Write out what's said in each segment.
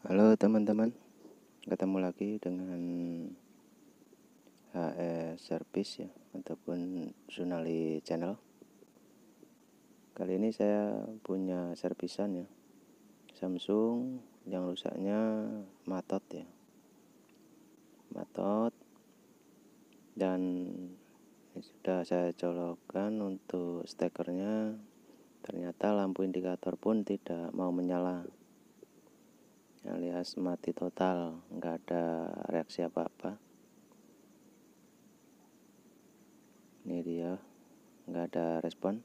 Halo teman-teman, ketemu lagi dengan HS Service ya, ataupun Sunali Channel. Kali ini saya punya servisan ya, Samsung yang rusaknya matot ya, matot, dan ini sudah saya colokkan untuk stekernya. Ternyata lampu indikator pun tidak mau menyala, alias mati total, nggak ada reaksi apa-apa. Ini dia, nggak ada respon.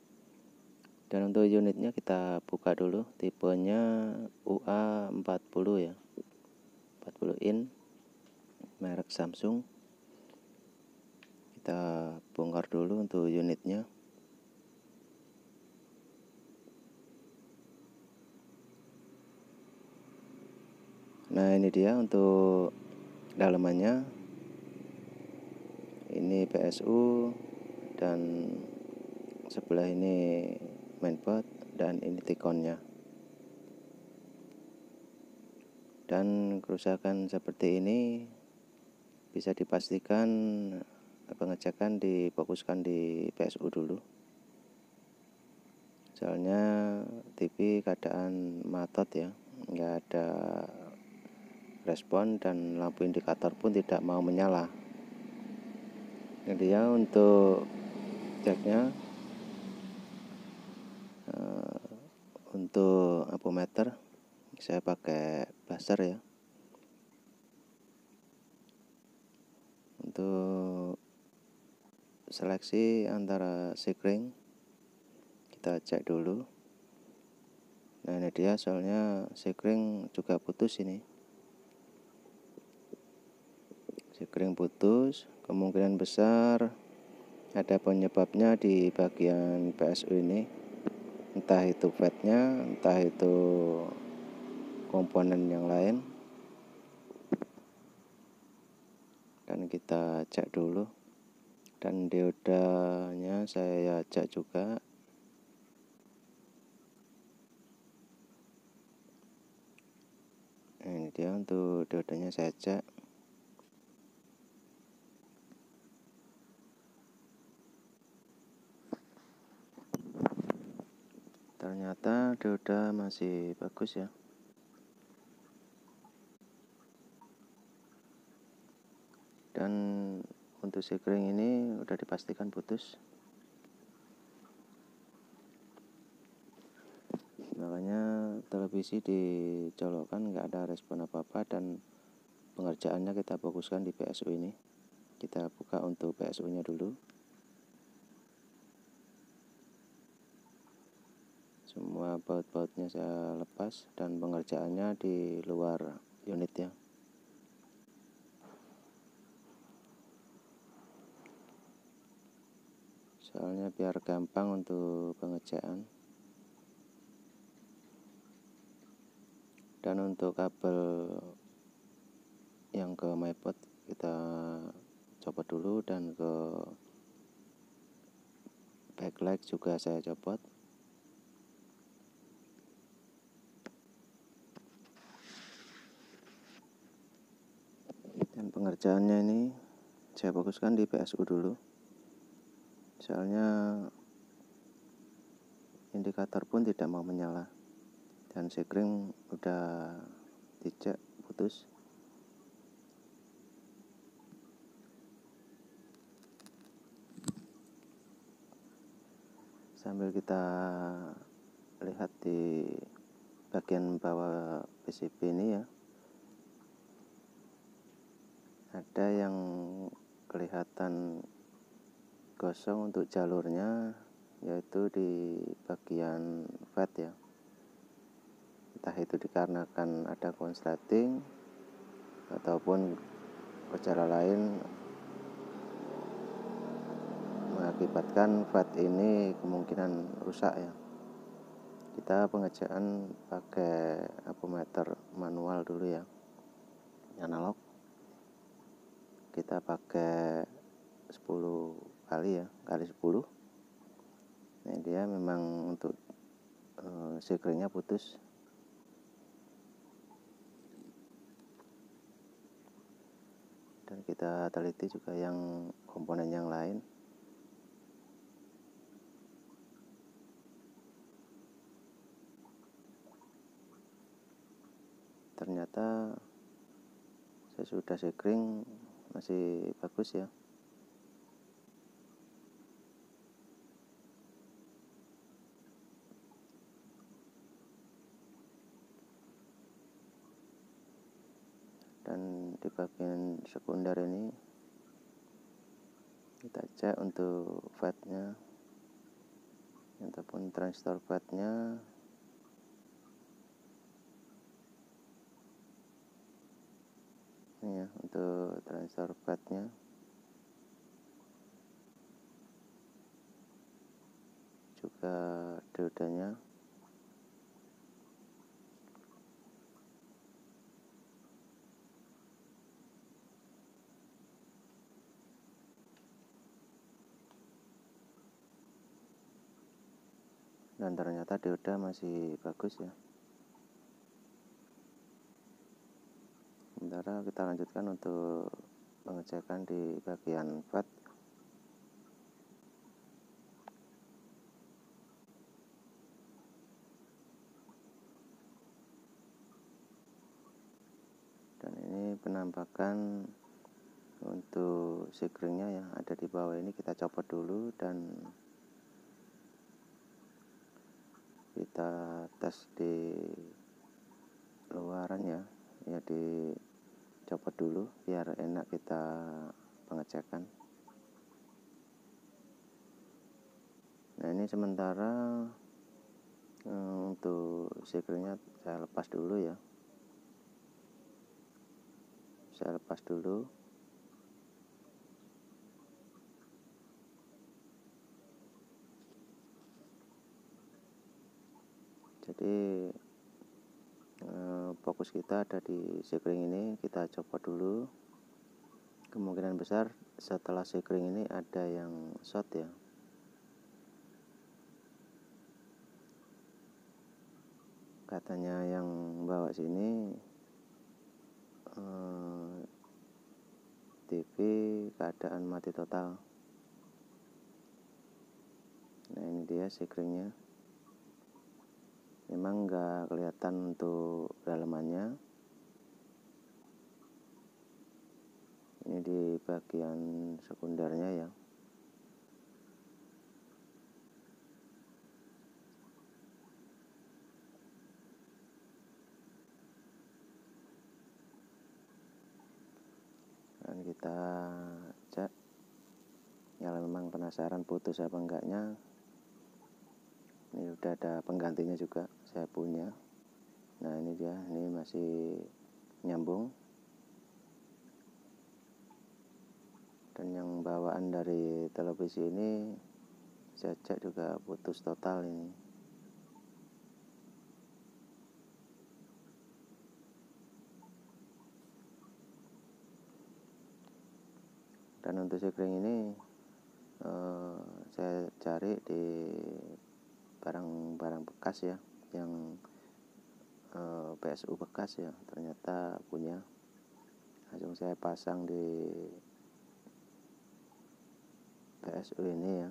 Dan untuk unitnya kita buka dulu, tipenya UA40 ya, 40 in, merek Samsung. Kita bongkar dulu untuk unitnya. Nah, ini dia untuk dalamannya. Ini PSU, dan sebelah ini mainboard, dan ini tikonnya. Dan kerusakan seperti ini bisa dipastikan pengecekan difokuskan di PSU dulu. Soalnya TV keadaan matot ya, nggak ada respon, dan lampu indikator pun tidak mau menyala. Ini dia untuk ceknya. Untuk ampermeter saya pakai buzzer ya. Untuk seleksi antara sekring kita cek dulu. Nah, ini dia, soalnya sekring juga putus ini. Sekring putus, kemungkinan besar ada penyebabnya di bagian PSU ini. Entah itu fatnya, entah itu komponen yang lain. Dan kita cek dulu. Dan diodanya saya cek juga. Nah, ini dia untuk diodanya saya cek. Ternyata dioda masih bagus ya. Dan untuk sekring ini udah dipastikan putus. Makanya televisi dicolokkan nggak ada respon apa-apa, dan pengerjaannya kita fokuskan di PSU ini. Kita buka untuk PSU nya dulu. Semua baut-bautnya saya lepas, dan pengerjaannya di luar unitnya. Soalnya biar gampang untuk pengecekan. Dan untuk kabel yang ke mainboard kita copot dulu, dan ke backlight juga saya copot. Dan pengerjaannya ini saya fokuskan di PSU dulu. Soalnya indikator pun tidak mau menyala, dan sekring udah dicek putus. Sambil kita lihat di bagian bawah PCB ini ya, ada yang kelihatan gosong untuk jalurnya, yaitu di bagian fat ya. Entah itu dikarenakan ada konsleting ataupun gejala lain mengakibatkan fat ini kemungkinan rusak ya. Kita pengecekan pakai ampermeter manual dulu ya, analog. Kita pakai 10 kali ya, kali 10. Nah, dia memang untuk sekringnya putus. dan kita teliti juga yang komponen yang lain. Ternyata sesudah sekring masih bagus ya. Dan di bagian sekunder ini kita cek untuk fatnya ataupun transistor fatnya. Ini ya untuk transistor fatnya. Juga diodanya. Dan ternyata dioda masih bagus ya. Sementara kita lanjutkan untuk pengecekan di bagian fat. Dan ini penampakan untuk sekringnya ya, ada di bawah ini. Kita copot dulu dan kita tes di luaran ya, dicopot dulu biar enak kita pengecekan. Nah ini sementara untuk sekringnya saya lepas dulu ya, saya lepas dulu. Jadi fokus kita ada di sekring ini. Kita copot dulu. Kemungkinan besar setelah sekring ini ada yang short ya. Katanya yang bawa sini TV keadaan mati total. Nah ini dia sekringnya. Memang nggak kelihatan untuk dalamannya. Ini di bagian sekundernya ya. Dan kita cek ya, memang penasaran putus apa enggaknya. Ini udah ada penggantinya juga, saya punya. Nah ini dia, ini masih nyambung. Dan yang bawaan dari televisi ini saya cek juga putus total ini. Dan untuk sekring ini saya cari di barang-barang bekas ya, yang PSU bekas ya, ternyata punya. Langsung saya pasang di PSU ini ya.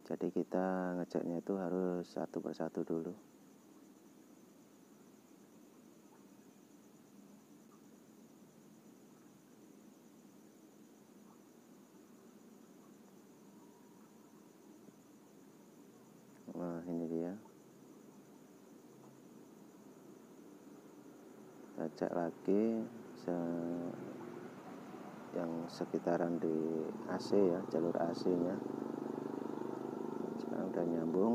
Jadi kita ngeceknya itu harus satu persatu dulu. Nah ini dia. Saya cek lagi yang sekitaran di AC ya, jalur AC nya sekarang udah nyambung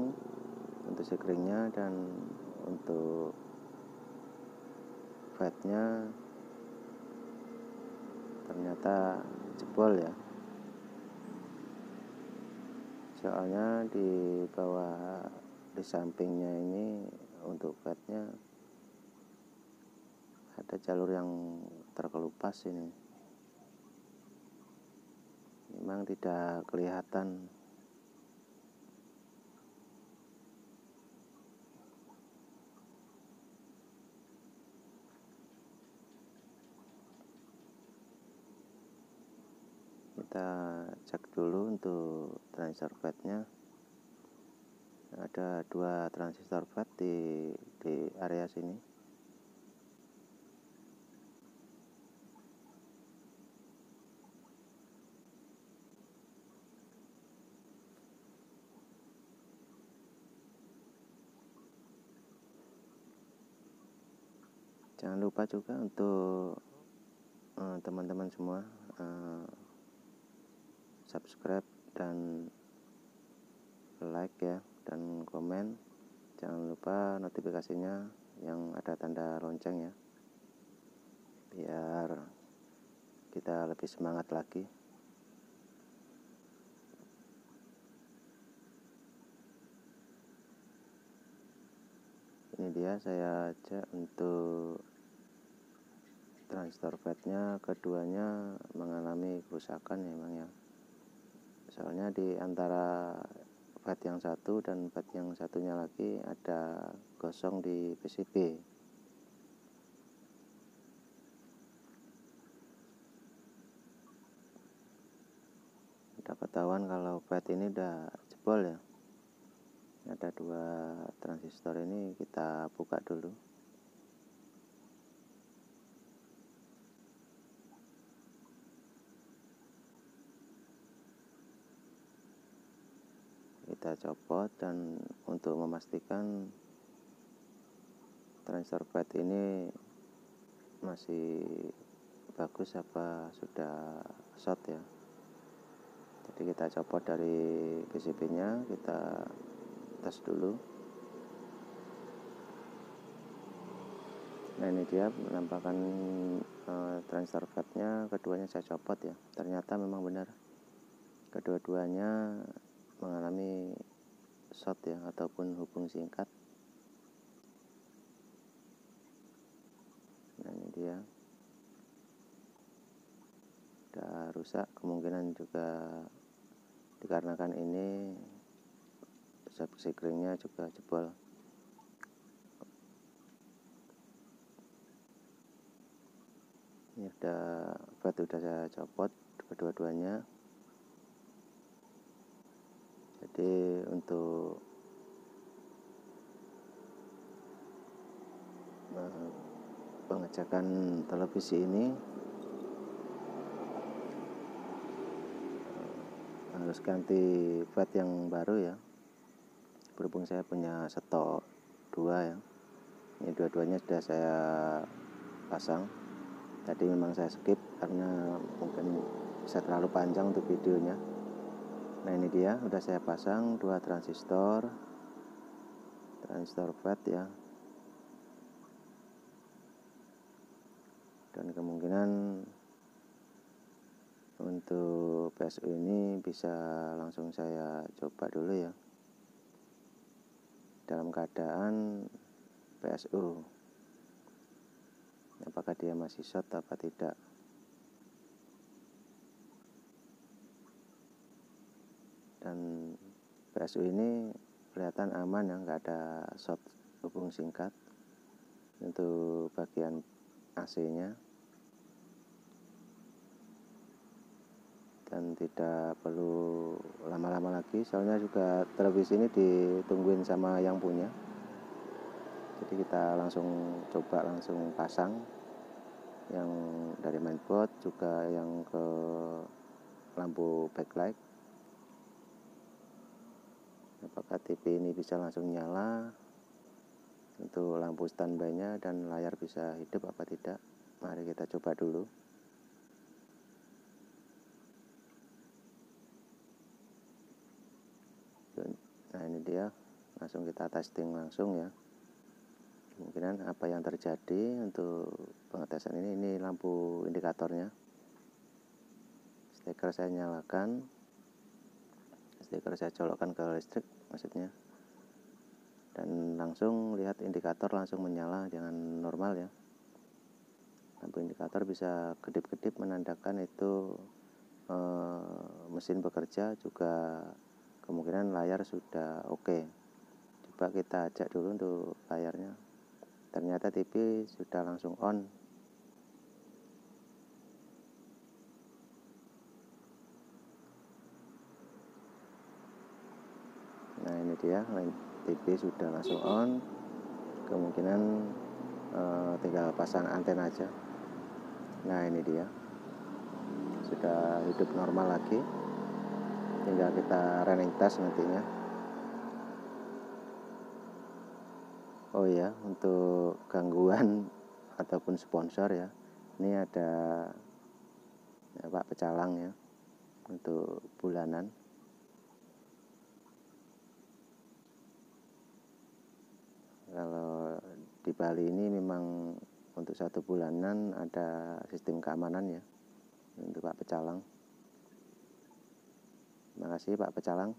untuk sekringnya. Dan untuk fatnya ternyata jebol ya, soalnya di bawah, di sampingnya ini untuk fatnya ada jalur yang terkelupas ini. Memang tidak kelihatan cek dulu untuk transistor FET-nya. Ada 2 transistor FET di area sini. Jangan lupa juga untuk teman-teman semua subscribe dan like ya, dan komen. Jangan lupa notifikasinya yang ada tanda lonceng ya, biar kita lebih semangat lagi. Ini dia saya ajak untuk transistor FET-nya, keduanya mengalami kerusakan ya memang ya. Soalnya di antara FET yang satu dan FET yang satunya lagi ada gosong di PCB. Udah ketahuan kalau FET ini udah jebol ya. Ada 2 transistor ini, kita buka dulu. Kita copot, dan untuk memastikan transistor FET ini masih bagus apa sudah short ya. Jadi kita copot dari PCB-nya, kita tes dulu. Nah ini dia penampakan transistor FET-nya, keduanya saya copot ya. Ternyata memang benar, kedua-duanya mengalami short ya, ataupun hubung singkat. Nah ini dia, udah rusak. Kemungkinan juga dikarenakan ini subsikringnya juga jebol. Ini FET udah saya copot kedua-duanya. Jadi untuk pengecekan televisi ini harus ganti FET yang baru ya. Berhubung saya punya stok 2 ya. Ini dua-duanya sudah saya pasang. Tadi memang saya skip karena mungkin bisa terlalu panjang untuk videonya. Nah ini dia, udah saya pasang 2 transistor FET ya. Dan kemungkinan untuk PSU ini bisa langsung saya coba dulu ya, dalam keadaan PSU, apakah dia masih short apa tidak. Dan PSU ini kelihatan aman ya, nggak ada short hubung singkat untuk bagian AC-nya. Dan tidak perlu lama-lama lagi, soalnya juga televisi ini ditungguin sama yang punya. Jadi kita langsung coba langsung pasang yang dari mainboard, juga yang ke lampu backlight. Apakah TV ini bisa langsung nyala untuk lampu standby-nya, dan layar bisa hidup apa tidak. Mari kita coba dulu. Nah ini dia, langsung kita testing langsung ya. Kemungkinan apa yang terjadi untuk pengetesan ini lampu indikatornya. Steker saya nyalakan, steker saya colokkan ke listrik maksudnya, dan langsung lihat indikator langsung menyala dengan normal ya. Lampu indikator bisa kedip-kedip menandakan itu mesin bekerja, juga kemungkinan layar sudah oke. Coba kita ajak dulu untuk layarnya. Ternyata TV sudah langsung on. ini dia line TV sudah langsung on. Kemungkinan tinggal pasang antena aja. Nah ini dia sudah hidup normal lagi, tinggal kita running test nantinya. Oh ya, untuk gangguan ataupun sponsor ya, ini ada ya, Pak Pecalang ya, untuk bulanan. Kalau di Bali ini memang untuk 1 bulanan ada sistem keamanan ya, untuk Pak Pecalang. Terima kasih Pak Pecalang.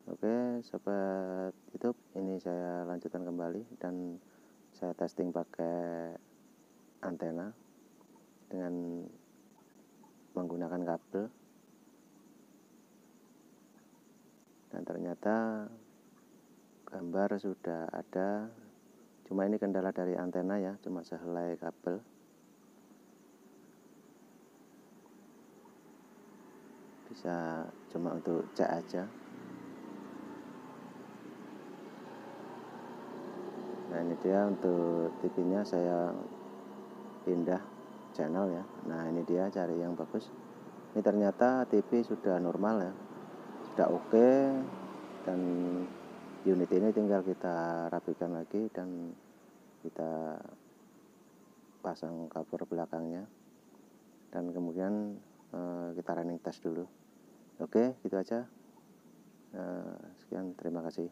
Oke sobat YouTube, ini saya lanjutkan kembali dan saya testing pakai antena dengan menggunakan kabel, dan ternyata gambar sudah ada, cuma ini kendala dari antena ya, cuma sehelai kabel. Bisa cuma untuk cek aja. Nah ini dia untuk TV-nya, saya pindah channel ya. Nah ini dia, cari yang bagus. Ini ternyata TV sudah normal ya, sudah oke, dan unit ini tinggal kita rapikan lagi dan kita pasang cover belakangnya, dan kemudian kita running test dulu. Oke gitu aja. Sekian, terima kasih.